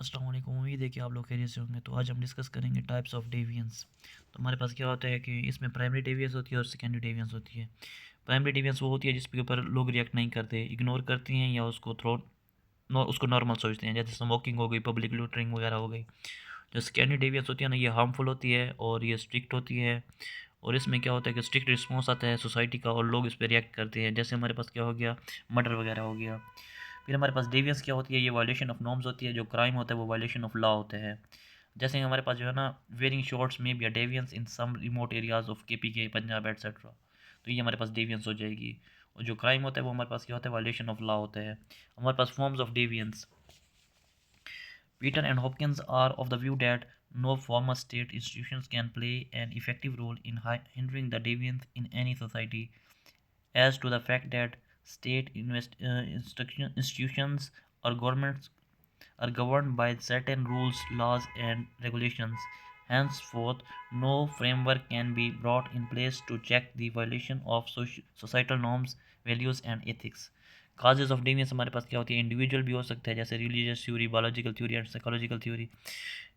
अस्सलाम वालेकुम। उम्मीद है कि आप लोग खैरियत से होंगे। तो आज हम डिस्कस करेंगे टाइप्स ऑफ डेविएंस। तो हमारे पास क्या होता है कि इसमें प्राइमरी डेविएंस होती है और सेकेंडरी डेविएंस होती है। प्राइमरी डेविएंस वो होती है जिसके ऊपर लोग रिएक्ट नहीं करते, इग्नोर करते हैं या उसको नॉर्मल सोचते हैं, जैसे स्मोकिंग हो गई, पब्लिक लूटरिंग वगैरह हो गई। जो सेकेंडरी डेविएंस होती है ना, ये हार्मफुल होती है और ये स्ट्रिक्ट होती है। और इसमें क्या होता है कि स्ट्रिक्ट रिस्पॉन्स आता है सोसाइटी का और लोग इस पर रिएक्ट करते हैं। जैसे हमारे पास क्या हो गया, मर्डर वगैरह हो गया। फिर हमारे पास डेविएंस क्या होती है, ये वायलेशन ऑफ नॉर्म्स होती है। जो क्राइम होता है वो वायलेशन ऑफ लॉ होता है। जैसे हमारे पास जो है ना, वेयरिंग शॉर्ट्स में be deviance in some remote areas of के पंजाब एटसेट्रा। तो ये हमारे पास डेविएंस हो जाएगी। और जो क्राइम होता है वो हमारे पास क्या होता है, वायलेशन ऑफ लॉ होता है। हमारे पास forms of deviance, Peter and Hopkins are of the view that no formal state institutions can play an effective role in hindering the deviance in any society, as to the fact that institutions or governments are governed by certain rules, laws, and regulations. Henceforth, no framework can be brought in place to check the violation of societal norms, values, and ethics. Causes of deviance हमारे पास क्या होती है, individual भी हो सकता है, जैसे religious theory, biological theory and psychological theory,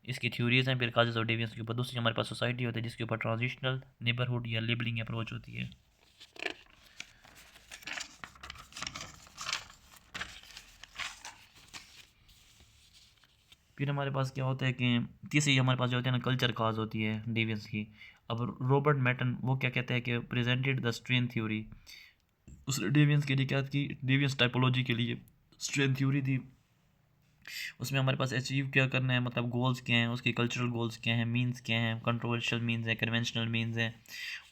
इसकी थ्योरीज हैं। फिर काजेज ऑफ डेविएंस के ऊपर दूसरी हमारे पास सोसाइटी होती है जिसके ऊपर ट्रांजिशनल, नेबरहुड या लेबलिंग अप्रोच होती है। फिर हमारे पास क्या होता है कि तीसरी हमारे पास जो होती है ना, कल्चर काज होती है डेविएंस की। अब रॉबर्ट मैटन वो क्या कहते हैं कि प्रेजेंटेड द स्ट्रेन थ्योरी। उसने डेविएंस के लिए क्या की, डेविएंस टाइपोलॉजी के लिए स्ट्रेन थ्योरी दी। उसमें हमारे पास अचीव क्या करना है, मतलब गोल्स क्या हैं, उसके कल्चरल गोल्स क्या हैं, मीन्स क्या हैं, कंट्रोवर्शियल मीन्स हैं, कन्वेंशनल मीन्स हैं।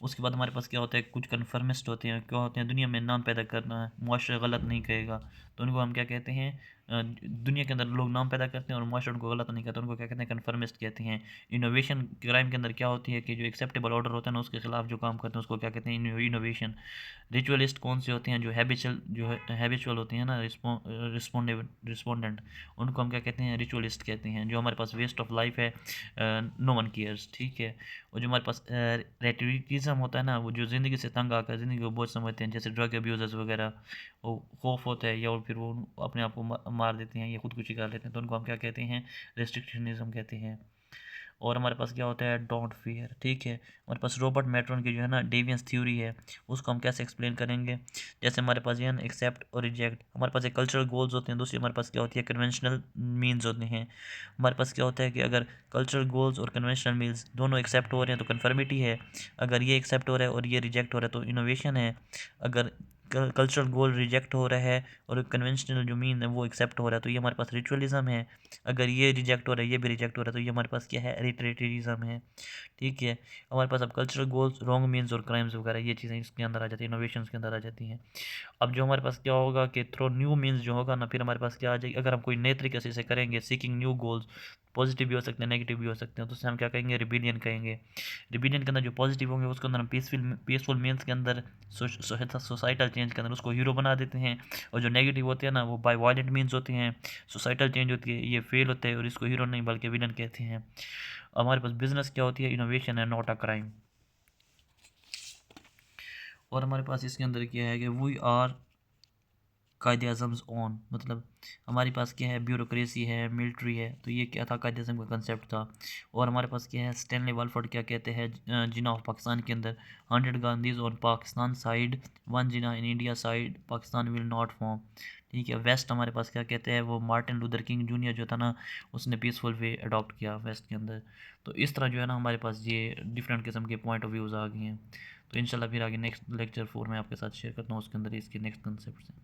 उसके बाद हमारे पास क्या होता है, कुछ कन्फर्मिस्ट होते हैं, क्या होते हैं, दुनिया में नाम पैदा करना है, मुआशरा गलत नहीं कहेगा तो उनको हम क्या कहते हैं, दुनिया के अंदर लोग नाम पैदा करते हैं और मुआशरा उनको गलत नहीं कहता, उनको क्या कहते हैं, कन्फर्मिस्ट कहते हैं। इनोवेशन क्राइम के अंदर क्या होती है कि जो एक्सेप्टेबल ऑर्डर होता है ना, उसके खिलाफ जो काम करते हैं उसको क्या कहते हैं, इनोवेशन। रिचुअलिस्ट कौन से होते हैं, जो हैबिचुअल होते हैं ना, रिस्पोंडेंट, उनको हम क्या कहते हैं, रिचुअलिस्ट कहते हैं। जो हमारे पास वेस्ट ऑफ लाइफ है, नो वन केयर्स, ठीक है। और जो हमारे पास रेटरिटिज्म होता है ना, वो जो ज़िंदगी से तंग आकर ज़िंदगी को बोझ समझते हैं, जैसे ड्रग अब्यूज़र्स वगैरह, वो खौफ होता है या फिर वो अपने आप को मार देते हैं या खुदकुशी कर लेते हैं, तो उनको हम क्या कहते हैं, रेस्ट्रिक्शनिज्म कहते हैं। और हमारे पास क्या होता है, डोंट फियर, ठीक है। हमारे पास रॉबर्ट मैट्रॉन की जो है ना डेविएंस थ्योरी है, उसको हम कैसे एक्सप्लेन करेंगे। जैसे हमारे पास ये है ना, एक्सेप्ट और रिजेक्ट, हमारे पास एक कल्चरल गोल्स होते हैं, दूसरी हमारे पास क्या होती है, कन्वेंशनल मीन्स होते हैं। हमारे पास क्या होता है कि अगर कल्चरल गोल्स और कन्वेंशनल मीन्स दोनों एक्सेप्ट हो रहे हैं तो कन्फर्मिटी है, अगर ये एक्सेप्ट हो रहा है और ये रिजेक्ट हो रहा है तो इनोवेशन है। अगर कल्चरल गोल रिजेक्ट हो रहा है और कन्वेंशनल जो मीन है वो एक्सेप्ट हो रहा है तो ये हमारे पास रिचुअलिज्म है। अगर ये रिजेक्ट हो रहा है, ये भी रिजेक्ट हो रहा है, तो ये हमारे पास क्या है, रिटरेटरिज्म है, ठीक है। हमारे पास अब कल्चरल गोल्स, रॉन्ग मीन्स और क्राइम्स वगैरह ये चीज़ें इसके अंदर आ जाती हैं, इनोवेशंस के अंदर आ जाती हैं। अब जो हमारे पास क्या होगा कि थ्रो न्यू मीन्स जो होगा ना, फिर हमारे पास क्या आ जाएगी, अगर हम कोई नए तरीके से इसे करेंगे, सीकिंग न्यू गोल्स, पॉजिटिव भी हो सकते हैं, नेगेटिव भी हो सकते हैं, तो उससे हम क्या कहेंगे, रिबिलियन कहेंगे। रिबिलियन के अंदर जो पॉजिटिव होंगे उसके अंदर हम पीसफुल मीन्स के अंदर, सोसाइटल चेंज के अंदर उसको हीरो बना देते हैं। और जो नेगेटिव होते हैं ना, वो बाय वायलेंट मीन्स होते हैं, सोसाइटल चेंज होती है, ये फेल होते हैं और इसको हीरो नहीं बल्कि विलन कहते हैं। हमारे पास बिजनेस क्या होती है, इनोवेशन है, नॉट अ क्राइम। और हमारे पास इसके अंदर क्या है कि वी आर कायदे अज़म्स ऑन, मतलब हमारे पास क्या है, ब्यूरोक्रेसी है, मिलिट्री है, तो ये क्या था, कायदे अज़म का कंसेप्ट था। और हमारे पास क्या है, स्टैनली वालफोर्ड क्या कहते हैं, जिना ऑफ पाकिस्तान के अंदर, 100 Gandhi's on Pakistan side, 1 Jinnah in India side, Pakistan will not form, ठीक है। वेस्ट हमारे पास क्या कहते हैं, वो मार्टिन लूथर किंग जूनियर जो था ना, उसने पीसफुल वे अडॉप्ट किया वेस्ट के अंदर। तो इस तरह जो है ना, हमारे पास ये डिफरेंट किस्म के पॉइंट ऑफ व्यूज़ आ गए हैं। तो इंशाल्लाह फिर आगे नेक्स्ट लेक्चर 4 में आपके साथ शेयर करता हूँ, उसके अंदर इसके नेक्स्ट कंसेप्ट हैं।